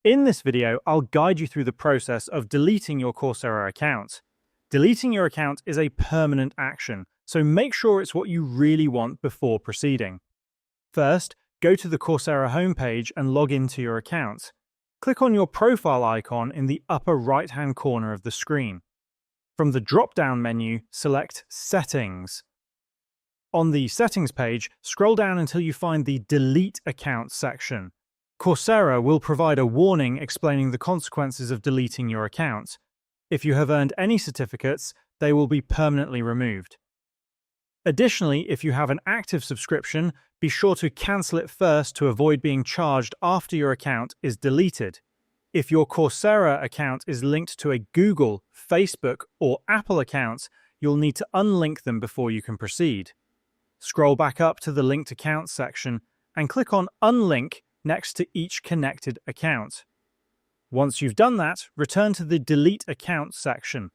In this video, I'll guide you through the process of deleting your Coursera account. Deleting your account is a permanent action, so make sure it's what you really want before proceeding. First, go to the Coursera homepage and log into your account. Click on your profile icon in the upper right-hand corner of the screen. From the drop-down menu, select Settings. On the Settings page, scroll down until you find the Delete Account section. Coursera will provide a warning explaining the consequences of deleting your account. If you have earned any certificates, they will be permanently removed. Additionally, if you have an active subscription, be sure to cancel it first to avoid being charged after your account is deleted. If your Coursera account is linked to a Google, Facebook, or Apple account, you'll need to unlink them before you can proceed. Scroll back up to the Linked Accounts section and click on Unlink next to each connected account. Once you've done that, return to the Delete Account section.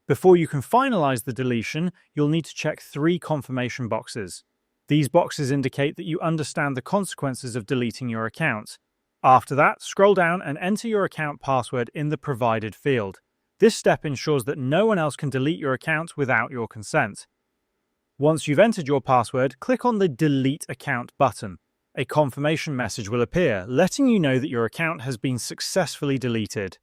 Before you can finalize the deletion, you'll need to check 3 confirmation boxes. These boxes indicate that you understand the consequences of deleting your account. After that, scroll down and enter your account password in the provided field. This step ensures that no one else can delete your account without your consent. Once you've entered your password, click on the Delete Account button. A confirmation message will appear, letting you know that your account has been successfully deleted.